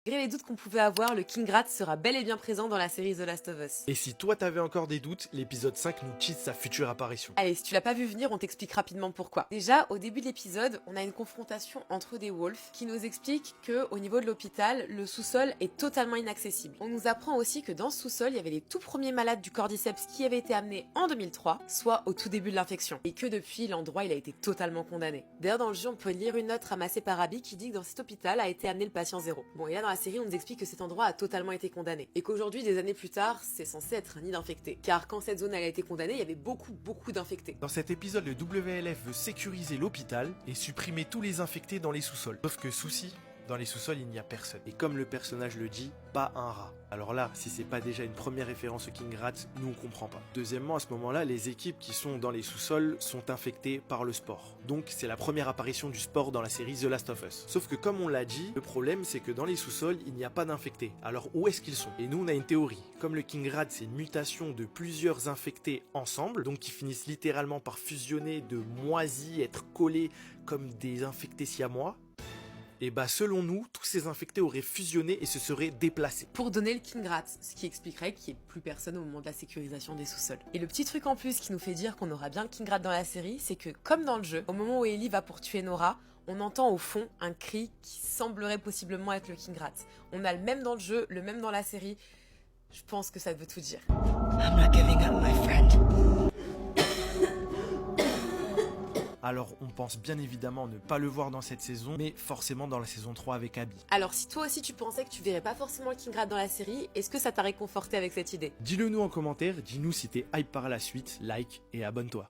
Malgré les doutes qu'on pouvait avoir, le King Rat sera bel et bien présent dans la série The Last of Us. Et si toi t'avais encore des doutes, l'épisode 5 nous tease sa future apparition. Allez, si tu l'as pas vu venir, on t'explique rapidement pourquoi. Déjà, au début de l'épisode, on a une confrontation entre des wolves qui nous explique que au niveau de l'hôpital, le sous-sol est totalement inaccessible. On nous apprend aussi que dans ce sous-sol, il y avait les tout premiers malades du cordyceps qui avaient été amenés en 2003, soit au tout début de l'infection, et que depuis, l'endroit il a été totalement condamné. D'ailleurs, dans le jeu, on peut lire une note ramassée par Abby qui dit que dans cet hôpital a été amené le patient zéro. Bon, et là dans la série, on nous explique que cet endroit a totalement été condamné, et qu'aujourd'hui, des années plus tard, c'est censé être un nid d'infectés. Car quand cette zone elle a été condamnée, il y avait beaucoup d'infectés. Dans cet épisode, le WLF veut sécuriser l'hôpital et supprimer tous les infectés dans les sous-sols. Sauf que souci, dans les sous-sols, il n'y a personne. Et comme le personnage le dit, pas un rat. Alors là, si c'est pas déjà une première référence au King Rat, nous on comprend pas. Deuxièmement, à ce moment-là, les équipes qui sont dans les sous-sols sont infectées par le spore. Donc c'est la première apparition du spore dans la série The Last of Us. Sauf que comme on l'a dit, le problème c'est que dans les sous-sols, il n'y a pas d'infectés. Alors où est-ce qu'ils sont? Et nous on a une théorie. Comme le King Rat, c'est une mutation de plusieurs infectés ensemble, donc qui finissent littéralement par fusionner, de moisis, être collés comme des infectés siamois. Et bah selon nous, tous ces infectés auraient fusionné et se seraient déplacés. Pour donner le King Rat, ce qui expliquerait qu'il n'y ait plus personne au moment de la sécurisation des sous-sols. Et le petit truc en plus qui nous fait dire qu'on aura bien le King Rat dans la série, c'est que comme dans le jeu, au moment où Ellie va pour tuer Nora, on entend au fond un cri qui semblerait possiblement être le King Rat. On a le même dans le jeu, le même dans la série. Je pense que ça veut tout dire. I'm not giving up, my friend. Alors on pense bien évidemment ne pas le voir dans cette saison, mais forcément dans la saison 3 avec Abby. Alors si toi aussi tu pensais que tu verrais pas forcément le King Rat dans la série, est-ce que ça t'a réconforté avec cette idée? Dis-le nous en commentaire, dis-nous si t'es hype par la suite, like et abonne-toi.